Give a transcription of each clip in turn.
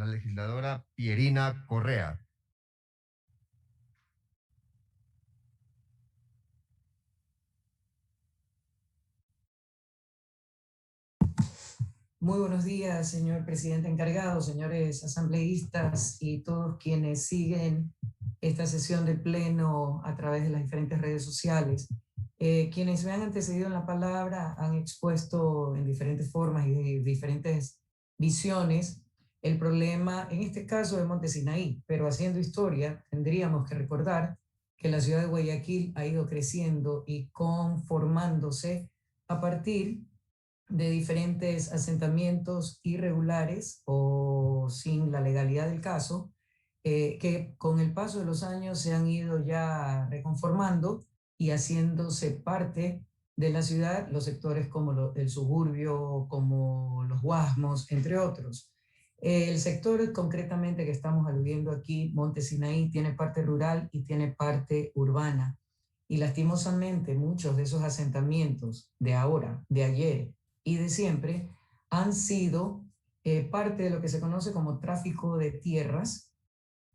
la legisladora Pierina Correa. Muy buenos días, señor presidente encargado, señores asambleístas y todos quienes siguen esta sesión del Pleno a través de las diferentes redes sociales. Quienes me han antecedido en la palabra han expuesto en diferentes formas y de diferentes visiones el problema, en este caso de Monte Sinaí, pero haciendo historia tendríamos que recordar que la ciudad de Guayaquil ha ido creciendo y conformándose a partir de diferentes asentamientos irregulares o sin la legalidad del caso, que con el paso de los años se han ido ya reconformando y haciéndose parte de la ciudad, los sectores como el suburbio, como los Guasmos, entre otros. El sector concretamente que estamos aludiendo aquí, Monte Sinaí, tiene parte rural y tiene parte urbana. Y lastimosamente muchos de esos asentamientos de ahora, de ayer, y de siempre han sido parte de lo que se conoce como tráfico de tierras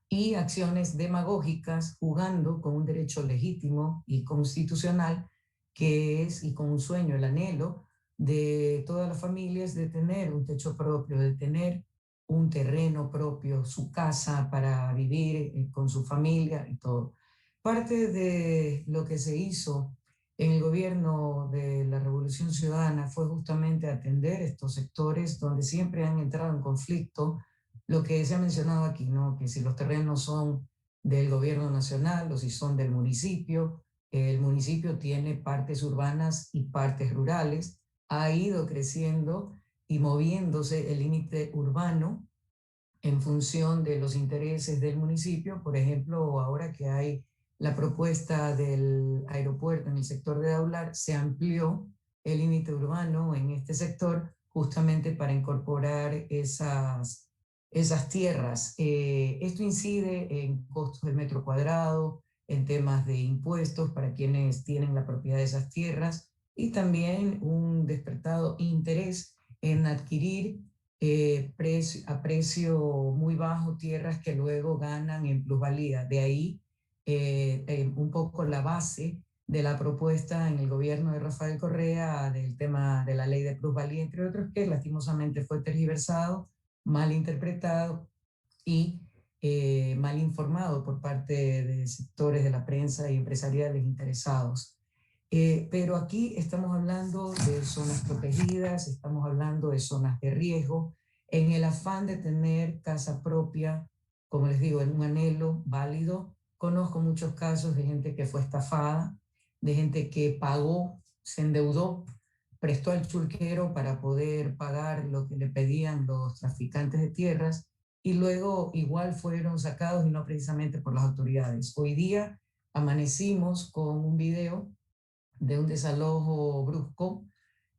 y acciones demagógicas jugando con un derecho legítimo y constitucional que es, y con un sueño, el anhelo de todas las familias de tener un techo propio, de tener un terreno propio, su casa para vivir con su familia y todo. Parte de lo que se hizo en el gobierno de la Revolución Ciudadana fue justamente atender estos sectores donde siempre han entrado en conflicto lo que se ha mencionado aquí, ¿no? Que si los terrenos son del gobierno nacional o si son del municipio, el municipio tiene partes urbanas y partes rurales, ha ido creciendo y moviéndose el límite urbano en función de los intereses del municipio. Por ejemplo, ahora que hay la propuesta del aeropuerto en el sector de Daular, se amplió el límite urbano en este sector justamente para incorporar esas tierras. Esto incide en costos del metro cuadrado, en temas de impuestos para quienes tienen la propiedad de esas tierras y también un despertado interés en adquirir a precio muy bajo tierras que luego ganan en plusvalía. De ahí un poco la base de la propuesta en el gobierno de Rafael Correa del tema de la ley de plusvalía, entre otros, que lastimosamente fue tergiversado, mal interpretado y mal informado por parte de sectores de la prensa y empresariales interesados. Pero aquí estamos hablando de zonas protegidas, estamos hablando de zonas de riesgo, en el afán de tener casa propia, como les digo, en un anhelo válido. Conozco muchos casos de gente que fue estafada, de gente que pagó, se endeudó, prestó al chulquero para poder pagar lo que le pedían los traficantes de tierras y luego igual fueron sacados y no precisamente por las autoridades. Hoy día amanecimos con un video de un desalojo brusco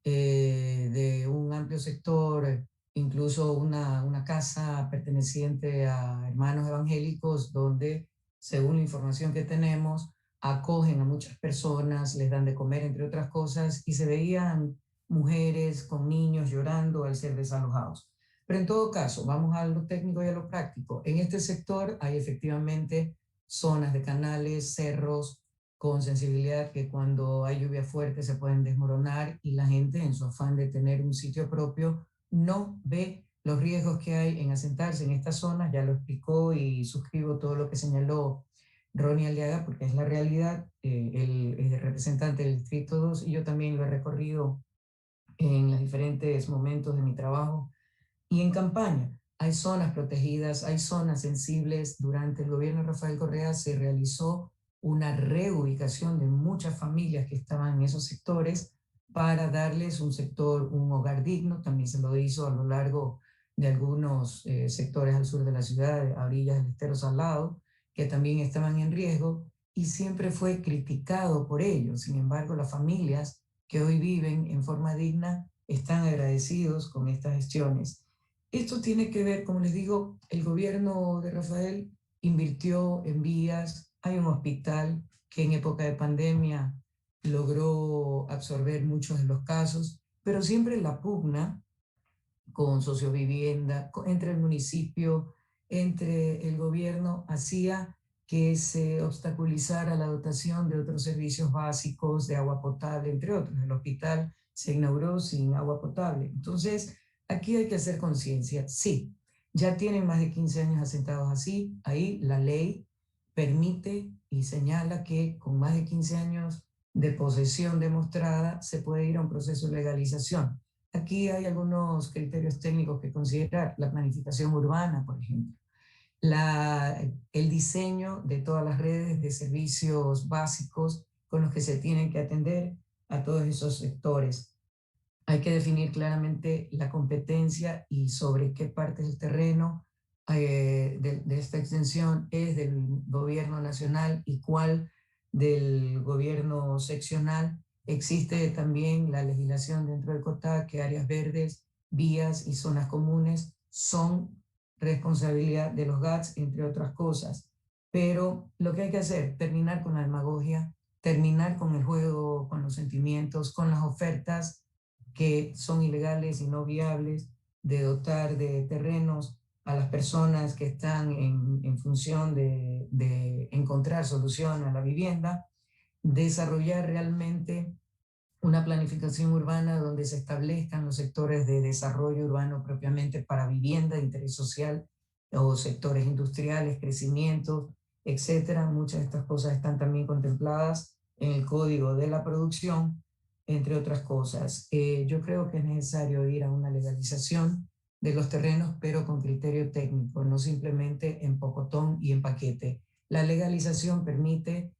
de un amplio sector, incluso una casa perteneciente a hermanos evangélicos, donde, según la información que tenemos, acogen a muchas personas, les dan de comer, entre otras cosas, y se veían mujeres con niños llorando al ser desalojados. Pero en todo caso, vamos a lo técnico y a lo práctico. En este sector hay efectivamente zonas de canales, cerros, con sensibilidad que cuando hay lluvia fuerte se pueden desmoronar y la gente en su afán de tener un sitio propio no ve los riesgos que hay en asentarse en estas zonas. Ya lo explicó y suscribo todo lo que señaló Ronnie Aliaga porque es la realidad. Él es el representante del Distrito 2 y yo también lo he recorrido en los diferentes momentos de mi trabajo y en campaña. Hay zonas protegidas, hay zonas sensibles. Durante el gobierno de Rafael Correa se realizó una reubicación de muchas familias que estaban en esos sectores para darles un sector, un hogar digno. También se lo hizo a lo largo de algunos sectores al sur de la ciudad, a orillas del Estero Salado, que también estaban en riesgo y siempre fue criticado por ello. Sin embargo, las familias que hoy viven en forma digna están agradecidos con estas gestiones. Esto tiene que ver, como les digo, el gobierno de Rafael invirtió en vías, hay un hospital que en época de pandemia logró absorber muchos de los casos, pero siempre la pugna con sociovivienda, entre el municipio, entre el gobierno, hacía que se obstaculizara la dotación de otros servicios básicos de agua potable, entre otros. El hospital se inauguró sin agua potable. Entonces, aquí hay que hacer conciencia. Sí, ya tienen más de 15 años asentados así. Ahí la ley permite y señala que con más de 15 años de posesión demostrada se puede ir a un proceso de legalización. Aquí hay algunos criterios técnicos que considerar, la planificación urbana, por ejemplo, el diseño de todas las redes de servicios básicos con los que se tienen que atender a todos esos sectores. Hay que definir claramente la competencia y sobre qué parte del terreno de esta extensión es del gobierno nacional y cuál del gobierno seccional. Existe también la legislación dentro del COTAC que áreas verdes, vías y zonas comunes son responsabilidad de los GATS, entre otras cosas. Pero lo que hay que hacer, terminar con la demagogia, terminar con el juego, con los sentimientos, con las ofertas que son ilegales y no viables, de dotar de terrenos a las personas que están en función de encontrar solución a la vivienda, desarrollar realmente una planificación urbana donde se establezcan los sectores de desarrollo urbano propiamente para vivienda de interés social o sectores industriales, crecimiento, etcétera. Muchas de estas cosas están también contempladas en el Código de la Producción, entre otras cosas. Yo creo que es necesario ir a una legalización de los terrenos, pero con criterio técnico, no simplemente en pocotón y en paquete. La legalización permite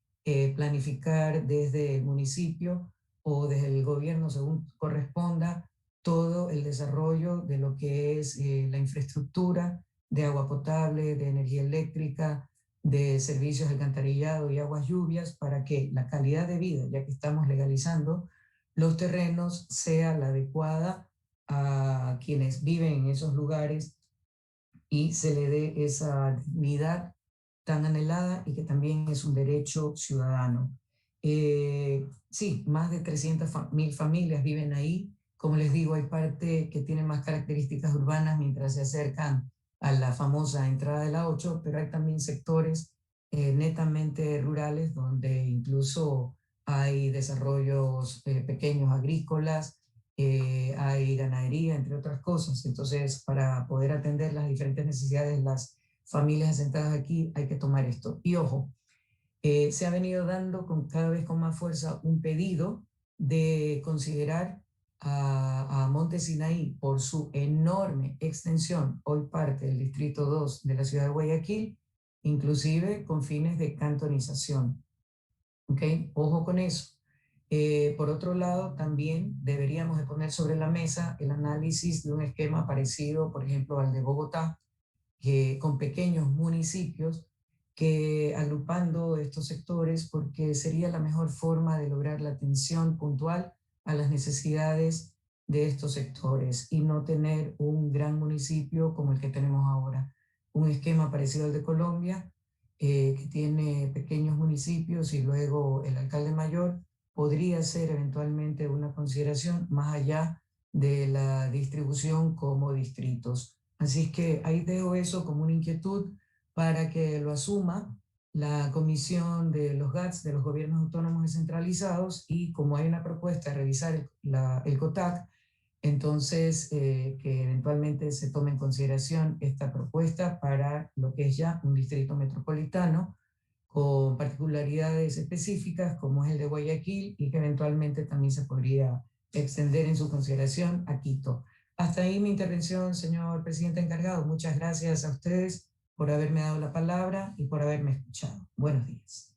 planificar desde el municipio o desde el gobierno, según corresponda, todo el desarrollo de lo que es la infraestructura de agua potable, de energía eléctrica, de servicios de alcantarillado y aguas lluvias, para que la calidad de vida, ya que estamos legalizando los terrenos, sea la adecuada a quienes viven en esos lugares y se le dé esa dignidad tan anhelada y que también es un derecho ciudadano. Sí, más de 300.000 familias viven ahí. Como les digo, hay parte que tiene más características urbanas mientras se acercan a la famosa entrada de la 8, pero hay también sectores netamente rurales donde incluso hay desarrollos pequeños agrícolas, hay ganadería, entre otras cosas. Entonces, para poder atender las diferentes necesidades de las familias asentadas aquí, hay que tomar esto. Y ojo, se ha venido dando cada vez con más fuerza un pedido de considerar a Monte Sinaí por su enorme extensión, hoy parte del Distrito 2 de la ciudad de Guayaquil, inclusive con fines de cantonización. ¿Ok? Ojo con eso. Por otro lado, también deberíamos de poner sobre la mesa el análisis de un esquema parecido, por ejemplo, al de Bogotá, con pequeños municipios que agrupando estos sectores, porque sería la mejor forma de lograr la atención puntual a las necesidades de estos sectores y no tener un gran municipio como el que tenemos ahora. Un esquema parecido al de Colombia, que tiene pequeños municipios y luego el alcalde mayor, podría ser eventualmente una consideración más allá de la distribución como distritos. Así es que ahí dejo eso como una inquietud para que lo asuma la Comisión de los GATS, de los Gobiernos Autónomos Descentralizados, y como hay una propuesta de revisar el COTAC, entonces que eventualmente se tome en consideración esta propuesta para lo que es ya un distrito metropolitano con particularidades específicas como es el de Guayaquil y que eventualmente también se podría extender en su consideración a Quito. Hasta ahí mi intervención, señor presidente encargado. Muchas gracias a ustedes por haberme dado la palabra y por haberme escuchado. Buenos días.